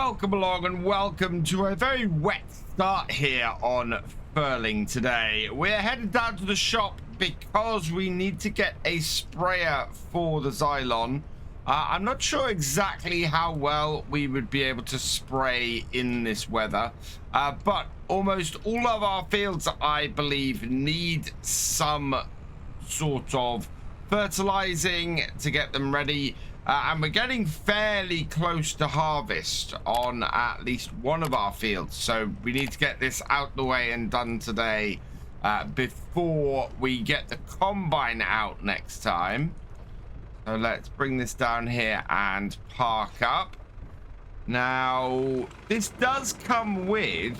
welcome along and welcome to a very wet start here on Frühling today. We're headed down to the shop because we need to get a sprayer for the Xylon. I'm not sure exactly how well we would be able to spray in this weather, but almost all of our fields, I believe, need some sort of fertilizing to get them ready. And we're getting fairly close to harvest on at least one of our fields. So we need to get this out the way and done today before we get the combine out next time. So let's bring this down here and park up. Now, this does come with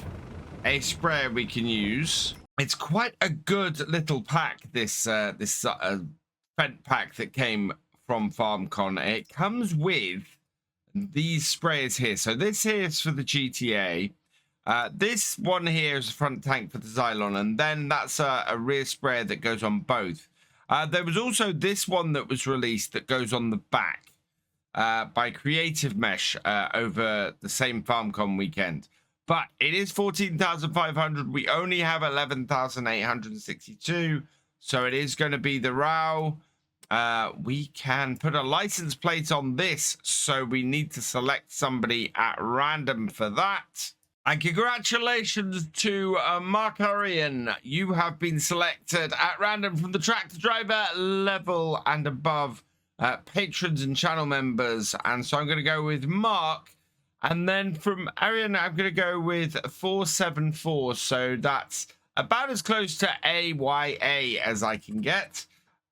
a sprayer we can use. It's quite a good little pack, this Fent pack that came from FarmCon. It comes with these sprayers here. So this here is for the GTA. This one here is a front tank for the Xylon, and then that's a rear sprayer that goes on both. There was also this one that was released that goes on the back by Creative Mesh over the same FarmCon weekend. But it is 14,500. We only have 11,862. So it is going to be the RAW. We can put a license plate on this, so we need to select somebody at random for that. And congratulations to Markarian. You have been selected at random from the tractor driver level and above patrons and channel members. And so I'm going to go with Mark. And then from Arian, I'm going to go with 474. So that's about as close to AYA as I can get.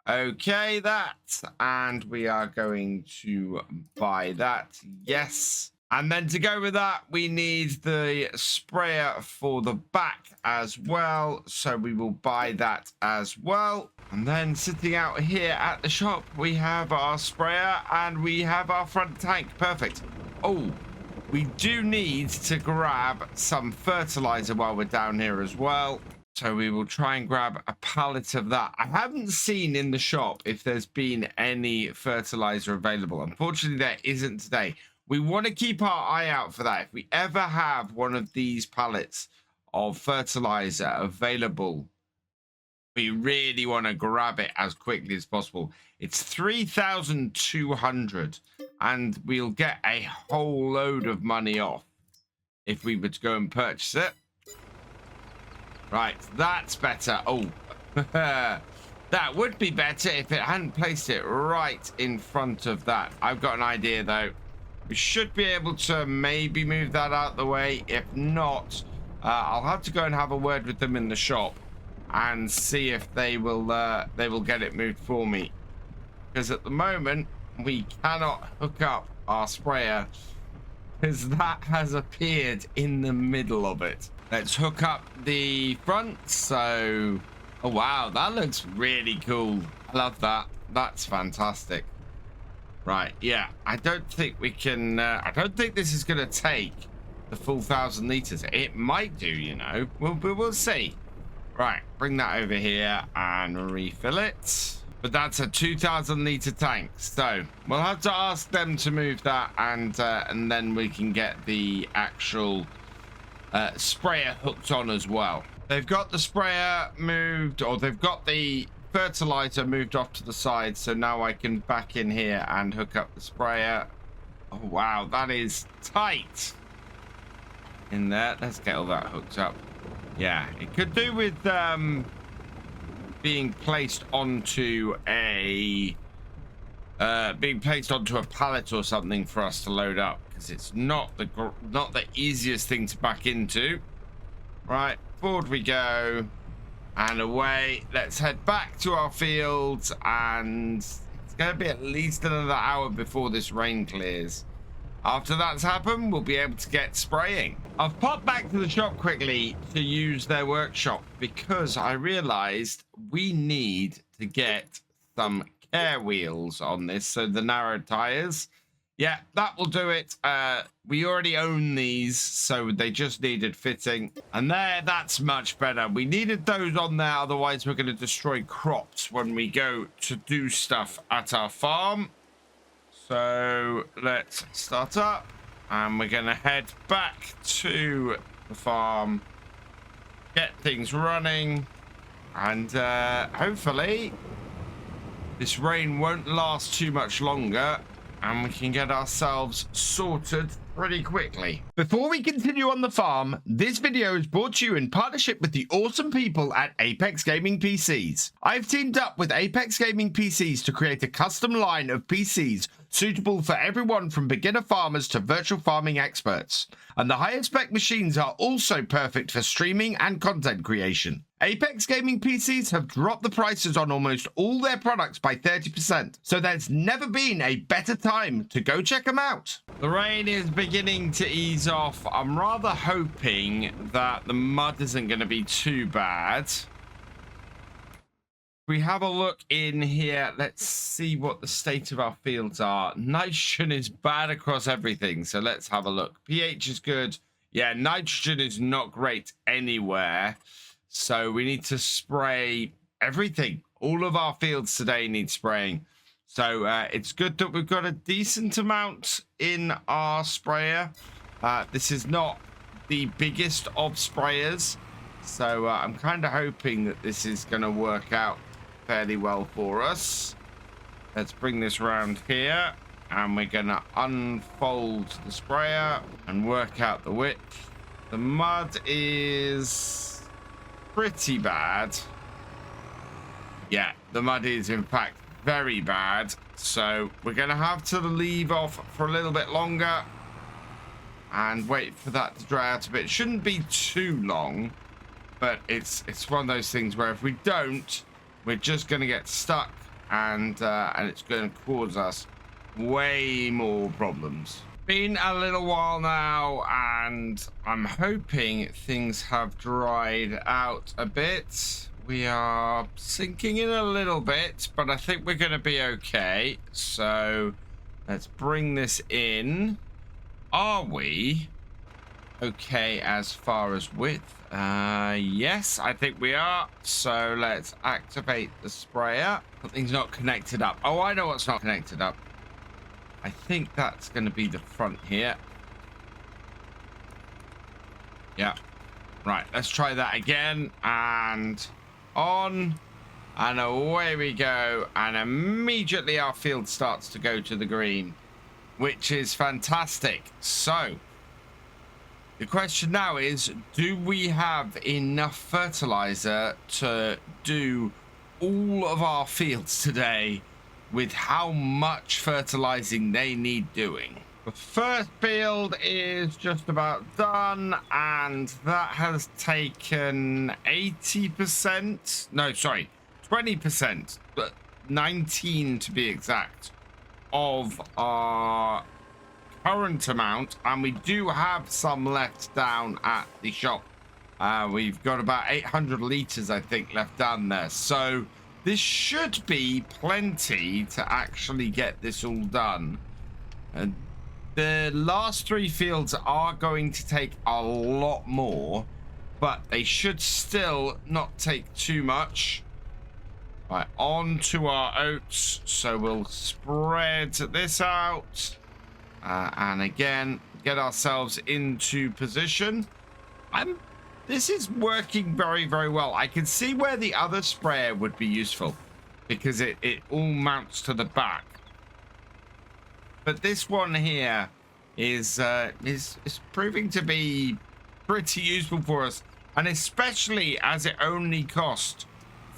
Okay, that, and we are going to buy that. Yes. And then to go with that, we need the sprayer for the back as well. So we will buy that as well. And then sitting out here at the shop, we have our sprayer and we have our front tank. Perfect. Oh, we do need to grab some fertilizer while we're down here as well. So we will try and grab a pallet of that. I haven't seen in the shop if there's been any fertilizer available. Unfortunately, there isn't today. We want to keep our eye out for that. If we ever have one of these pallets of fertilizer available, we really want to grab it as quickly as possible. It's 3,200 and we'll get a whole load of money off if we were to go and purchase it. Right, that's better. Oh, that would be better if it hadn't placed it right in front of that. I've got an idea, though. We should be able to maybe move that out the way. If not, I'll have to go and have a word with them in the shop and see if they will get it moved for me. Because at the moment, we cannot hook up our sprayer because that has appeared in the middle of it. Let's hook up the front. So, oh wow, that looks really cool. I love that. That's fantastic. Right, yeah, I don't think we can, I don't think this is going to take the full 1,000 liters. It might do, you know. We'll see. Right, bring that over here and refill it. But that's a 2,000 liter tank. So we'll have to ask them to move that, and then we can get the actual sprayer hooked on as well. They've got the sprayer moved, or they've got the fertilizer moved off to the side, so now I can back in here and hook up the sprayer. Oh wow, that is tight in there. Let's get all that hooked up. Yeah, it could do with being placed onto a pallet or something for us to load up, because it's not the easiest thing to back into. Right, forward we go and away. Let's head back to our fields, and it's going to be at least another hour before this rain clears. After that's happened, we'll be able to get spraying. I've popped back to the shop quickly to use their workshop because I realized we need to get some care wheels on this, so the narrow tires. Yeah, that will do it. We already own these, so they just needed fitting. And that's much better. We needed those on there, otherwise we're going to destroy crops when we go to do stuff at our farm. So let's start up. And we're going to head back to the farm, get things running, and hopefully this rain won't last too much longer and we can get ourselves sorted pretty quickly. Before we continue on the farm, this video is brought to you in partnership with the awesome people at Apex Gaming PCs. I've teamed up with Apex Gaming PCs to create a custom line of PCs suitable for everyone from beginner farmers to virtual farming experts. And the highest spec machines are also perfect for streaming and content creation. Apex Gaming PCs have dropped the prices on almost all their products by 30%, so there's never been a better time to go check them out. The rain is beginning to ease off. I'm rather hoping that the mud isn't going to be too bad. We have a look in here. Let's see what the state of our fields are. Nitrogen is bad across everything, so let's have a look. pH is good. Yeah, nitrogen is not great anywhere. So we need to spray everything. All of our fields today need spraying. So it's good that we've got a decent amount in our sprayer. This is not the biggest of sprayers. So I'm kind of hoping that this is going to work out fairly well for us. Let's bring this around here. And we're going to unfold the sprayer and work out the width. The mud is pretty bad. Yeah, the mud is in fact very bad, so we're gonna have to leave off for a little bit longer and wait for that to dry out a bit. It shouldn't be too long, but it's one of those things where if we don't, we're just gonna get stuck and it's gonna cause us way more problems. Been a little while now and I'm hoping things have dried out a bit. We are sinking in a little bit, but I think we're going to be okay. So let's bring this in. Are we okay as far as width? Yes, I think we are. So let's activate the sprayer. Something's not connected up. Oh, I know what's not connected up. I think that's going to be the front here. Yeah. Right, let's try that again. And on. And away we go. And immediately our field starts to go to the green, which is fantastic. So, the question now is, do we have enough fertilizer to do all of our fields today with how much fertilizing they need doing? The first field is just about done, and that has taken 80%. No, sorry, 20%, but 19 to be exact, of our current amount, and we do have some left down at the shop. We've got about 800 liters, I think, left down there. So this should be plenty to actually get this all done. The last three fields are going to take a lot more, but they should still not take too much. Right, on to our oats. So we'll spread this out. And again, get ourselves into position. This is working very, very well. I can see where the other sprayer would be useful because it all mounts to the back. But this one here is proving to be pretty useful for us, and especially as it only cost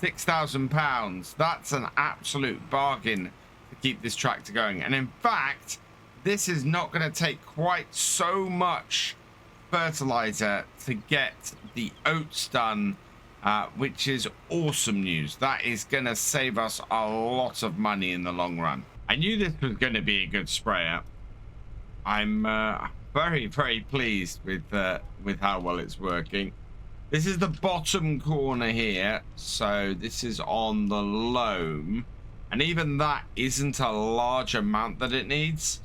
£6,000. That's an absolute bargain to keep this tractor going. And in fact, this is not going to take quite so much fertilizer to get the oats done, which is awesome news. That is going to save us a lot of money in the long run. I knew this was going to be a good sprayer. I'm very, very pleased with how well it's working. This is the bottom corner here, so this is on the loam, and even that isn't a large amount that it needs.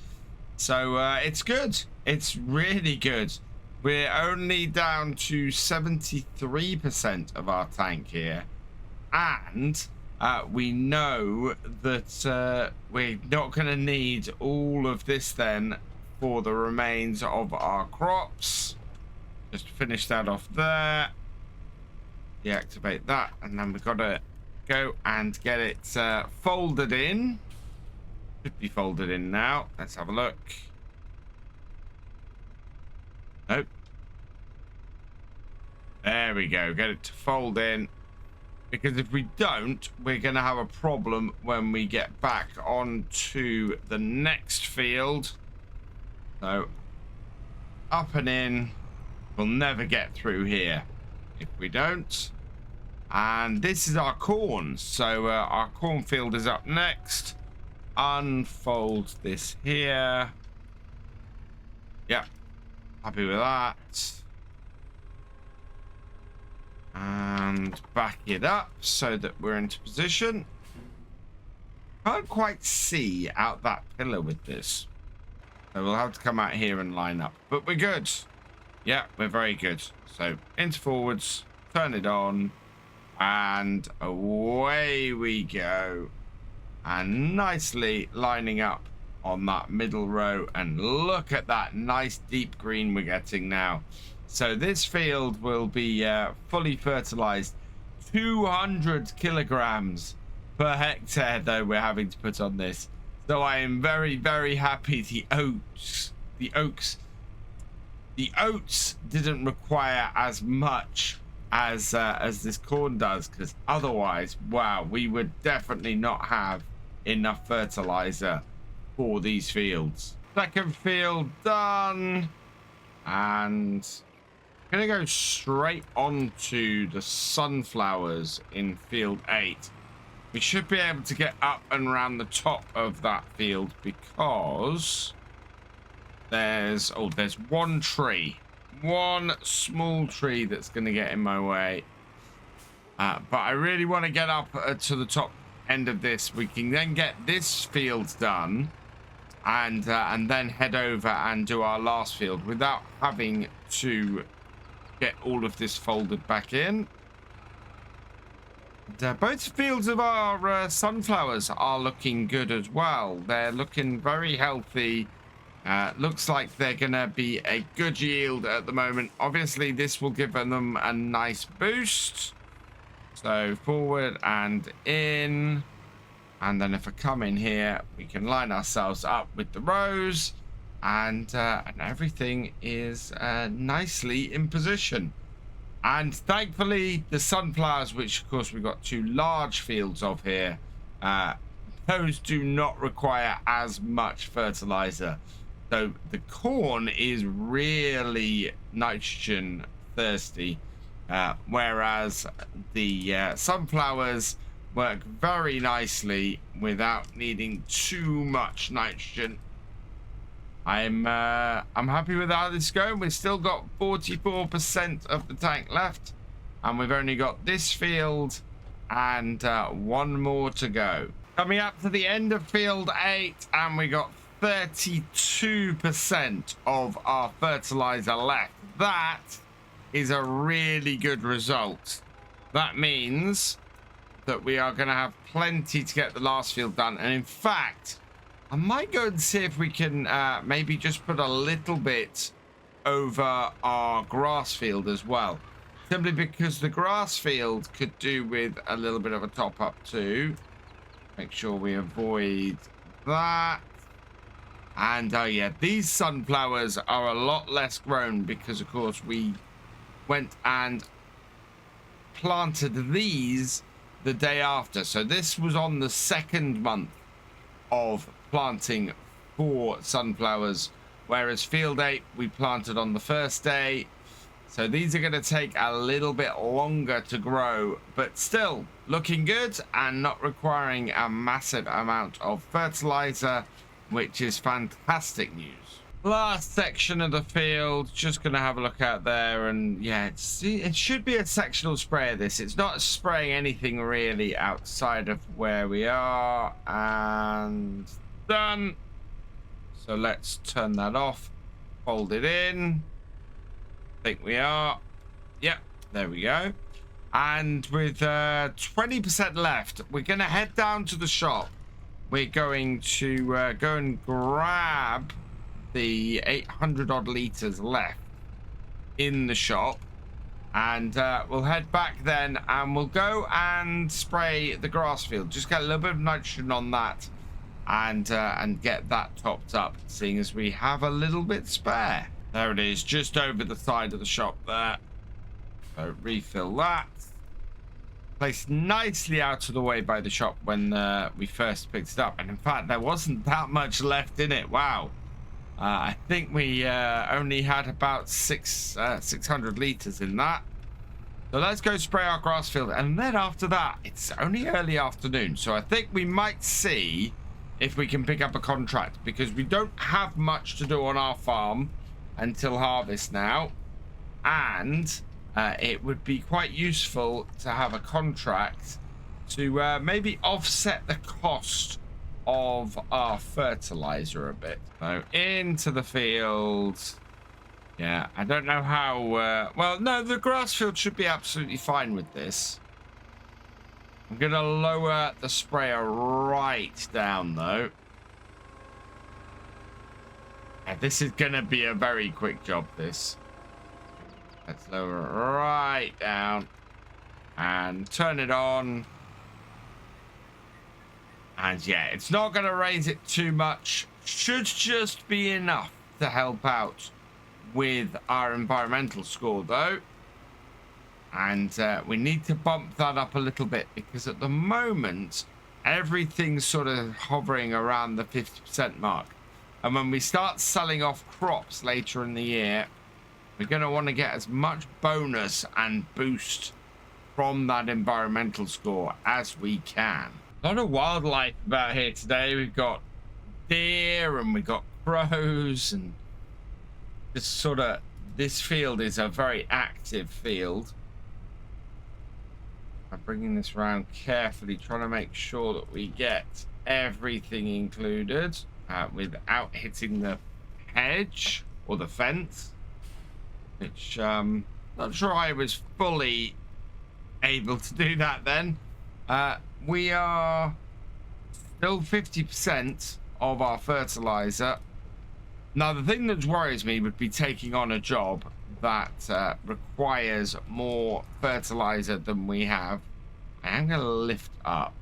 So it's good. It's really good. We're only down to 73% of our tank here, and we know that we're not going to need all of this then for the remains of our crops. Just finish that off there. Deactivate that, and then we've got to go and get it folded in. Should be folded in now. Let's have a look. Nope. There we go. Get it to fold in. Because if we don't, we're going to have a problem when we get back onto the next field. So, up and in. We'll never get through here if we don't. And this is our corn. So, our cornfield is up next. Unfold this here. Yep. Happy with that. And back it up so that we're into position. Can't quite see out that pillar with this. So we'll have to come out here and line up. But we're good. Yeah, we're very good. So into forwards, turn it on, and away we go. And nicely lining up on that middle row. And look at that nice deep green we're getting now. So this field will be fully fertilized. 200 kilograms per hectare, though, we're having to put on this. So I am very, very happy the oats didn't require as much as this corn does, because otherwise, wow, we would definitely not have enough fertilizer for these fields. Second field done, and gonna go straight onto the sunflowers in field 8. We should be able to get up and around the top of that field because there's one small tree that's gonna get in my way. But I really want to get up to the top end of this. We can then get this field done, and then head over and do our last field without having to get all of this folded back in. And, both fields of our sunflowers are looking good as well. They're looking very healthy. Looks like they're gonna be a good yield at the moment. Obviously this will give them a nice boost. So forward and in, and then if I come in here, we can line ourselves up with the rows. And everything is nicely in position. And thankfully, the sunflowers, which of course we've got 2 large fields of here, those do not require as much fertilizer. So the corn is really nitrogen thirsty, whereas the sunflowers work very nicely without needing too much nitrogen. I'm happy with how this is going. We've still got 44% of the tank left, and we've only got this field and one more to go. Coming up to the end of field 8, and we got 32% of our fertilizer left. That is a really good result. That means that we are going to have plenty to get the last field done, and in fact, I might go and see if we can maybe just put a little bit over our grass field as well. Simply because the grass field could do with a little bit of a top up too. Make sure we avoid that. And yeah, these sunflowers are a lot less grown because of course we went and planted these the day after. So this was on the 2nd month of planting for sunflowers, whereas field 8 we planted on the 1st day. So these are going to take a little bit longer to grow, but still looking good and not requiring a massive amount of fertilizer, which is fantastic news. Last section of the field, just going to have a look out there, and yeah, it should be a sectional spray of this. It's not spraying anything really outside of where we are, and done. So let's turn that off, fold it in. I think we are. Yep, there we go. And with 20% left, we're going to head down to the shop. We're going to go and grab the 800 odd litres left in the shop, and we'll head back then, and we'll go and spray the grass field. Just get a little bit of nitrogen on that, and get that topped up, seeing as we have a little bit spare. There it is, just over the side of the shop there. So refill that. Placed nicely out of the way by the shop when we first picked it up, and in fact there wasn't that much left in it. Wow. I think we only had about 600 litres in that. So let's go spray our grass field, and then after that it's only early afternoon, so I think we might see if we can pick up a contract, because we don't have much to do on our farm until harvest now, and it would be quite useful to have a contract to maybe offset the cost of our fertilizer a bit. So into the field. Yeah, I don't know how well, no, the grass field should be absolutely fine with this. I'm gonna lower the sprayer right down though. Yeah, this is gonna be a very quick job, this. Let's lower it right down and turn it on. And yeah, it's not going to raise it too much. Should just be enough to help out with our environmental score though. And we need to bump that up a little bit, because at the moment, everything's sort of hovering around the 50% mark. And when we start selling off crops later in the year, we're going to want to get as much bonus and boost from that environmental score as we can. A lot of wildlife about here today. We've got deer and we've got crows, and just sort of, this field is a very active field. I'm bringing this around carefully, trying to make sure that we get everything included without hitting the hedge or the fence, which not sure I was fully able to do that then. We are still 50% of our fertilizer. Now, the thing that worries me would be taking on a job that requires more fertilizer than we have. I am going to lift up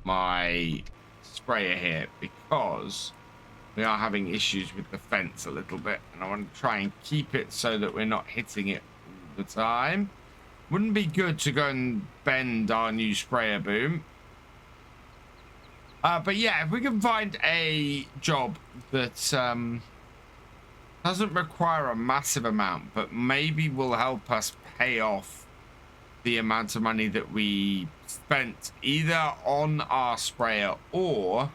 my sprayer here, because we are having issues with the fence a little bit, and I want to try and keep it so that we're not hitting it all the time. Wouldn't be good to go and bend our new sprayer boom. But yeah, if we can find a job that doesn't require a massive amount, but maybe will help us pay off the amount of money that we spent either on our sprayer or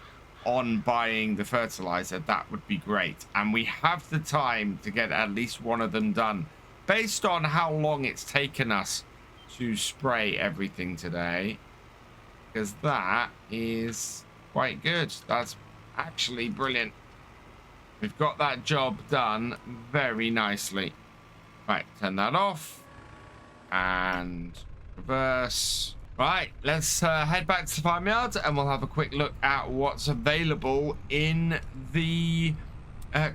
on buying the fertilizer, that would be great. And we have the time to get at least one of them done, based on how long it's taken us to spray everything today, because that is quite good. That's actually brilliant. We've got that job done very nicely. Right, turn that off and reverse. Right, let's head back to the farmyard, and we'll have a quick look at what's available in the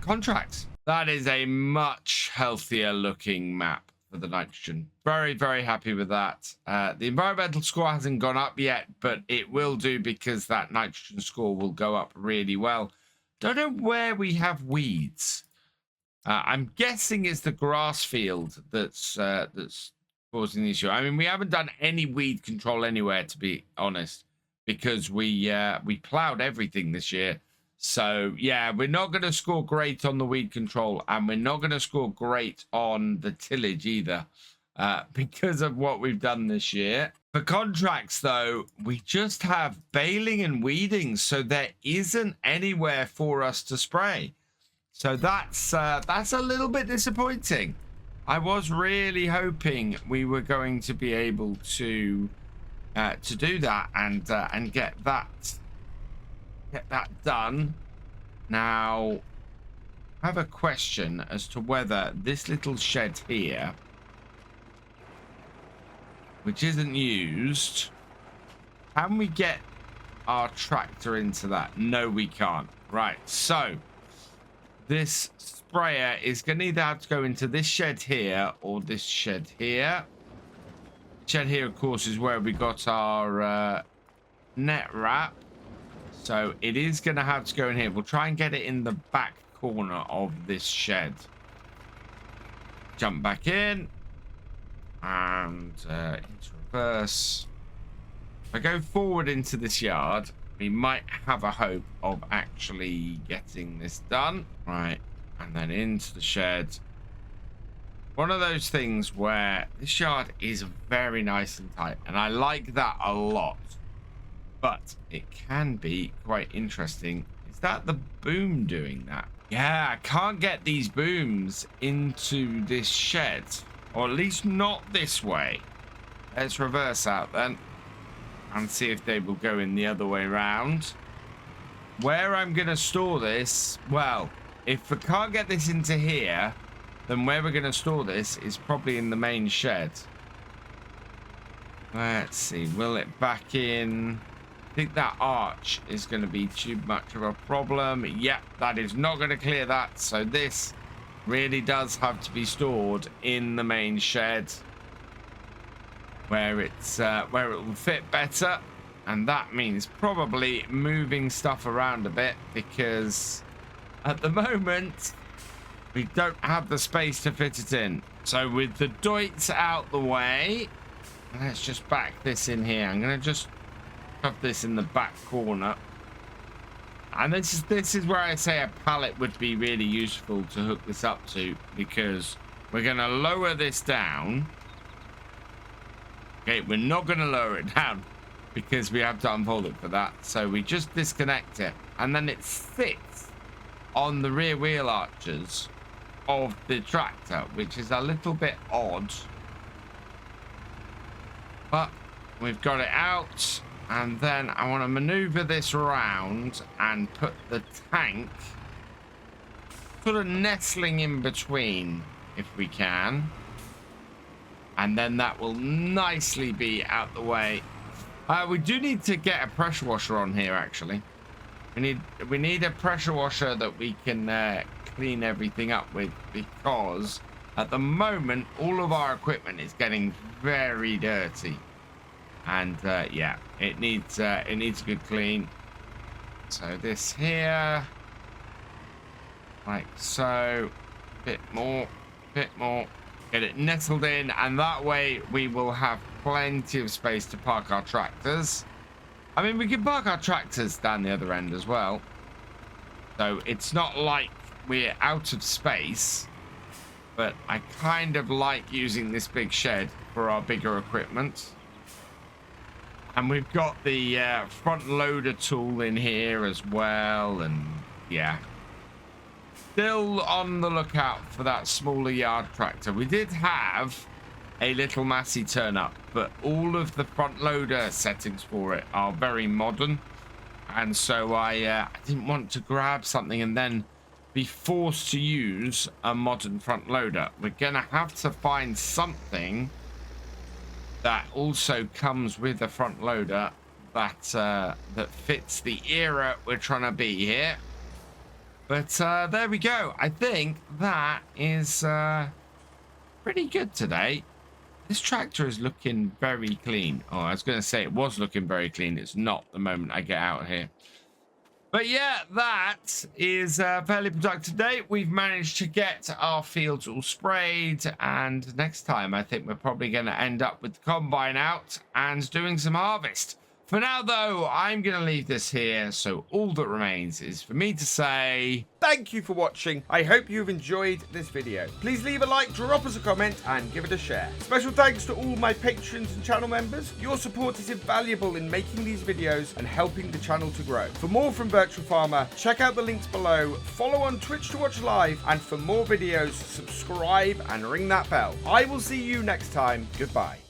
contracts. That is a much healthier looking map for the nitrogen. Very, very happy with that. The environmental score hasn't gone up yet, but it will do, because that nitrogen score will go up really well. Don't know where we have weeds. I'm guessing it's the grass field that's causing the issue. I mean, we haven't done any weed control anywhere, to be honest, because we plowed everything this year. So yeah, we're not going to score great on the weed control, and we're not going to score great on the tillage either, because of what we've done this year. For contracts though, we just have baling and weeding, so there isn't anywhere for us to spray. So that's a little bit disappointing. I was really hoping we were going to be able to do that and get that done. Now, I have a question as to whether this little shed here, which isn't used, can we get our tractor into that? No, we can't. Right, so this sprayer is going to either have to go into this shed here or this shed here. Shed here, of course, is where we got our net wrap. So it is going to have to go in here. We'll try and get it in the back corner of this shed. Jump back in. And into reverse. If I go forward into this yard, we might have a hope of actually getting this done. Right. And then into the shed. One of those things where this yard is very nice and tight. And I like that a lot. But it can be quite interesting. Is that the boom doing that? Yeah, I can't get these booms into this shed. Or at least not this way. Let's reverse out then. And see if they will go in the other way around. Where I'm going to store this, well, if we can't get this into here, then where we're going to store this is probably in the main shed. Let's see, will it back in? I think that arch is going to be too much of a problem. Yep, that is not going to clear that. So this really does have to be stored in the main shed where it's where it will fit better. And that means probably moving stuff around a bit, because at the moment we don't have the space to fit it in. So with the doits out the way, let's just back this in here. I'm going to just shove this in the back corner. And this is where I say a pallet would be really useful to hook this up to, because we're going to lower this down. Okay, we're not going to lower it down because we have to unfold it for that. So we just disconnect it, and then it sits on the rear wheel arches of the tractor, which is a little bit odd. But we've got it out, and then I want to maneuver this around and put the tank sort of nestling in between if we can. And then that will nicely be out the way. We do need to get a pressure washer on here, actually. We need a pressure washer that we can clean everything up with, because at the moment all of our equipment is getting very dirty. And yeah, it needs a good clean. So this here, like so, bit more. Get it nestled in, and that way we will have plenty of space to park our tractors. I mean, we can park our tractors down the other end as well. So it's not like we're out of space, but I kind of like using this big shed for our bigger equipment. And we've got the front loader tool in here as well, and yeah. Still on the lookout for that smaller yard tractor. We did have a little Massey turn up, but all of the front loader settings for it are very modern, and so I didn't want to grab something and then be forced to use a modern front loader. We're gonna have to find something that also comes with a front loader that that fits the era we're trying to be here. But there we go. I think that is pretty good today. This tractor is looking very clean. Oh, I was going to say it was looking very clean. It's not the moment I get out here. But yeah, that is a fairly productive day. We've managed to get our fields all sprayed. And next time, I think we're probably going to end up with the combine out and doing some harvest. For now, though, I'm going to leave this here, so all that remains is for me to say thank you for watching. I hope you've enjoyed this video. Please leave a like, drop us a comment, and give it a share. Special thanks to all my patrons and channel members. Your support is invaluable in making these videos and helping the channel to grow. For more from Virtual Farmer, check out the links below, follow on Twitch to watch live, and for more videos, subscribe and ring that bell. I will see you next time. Goodbye.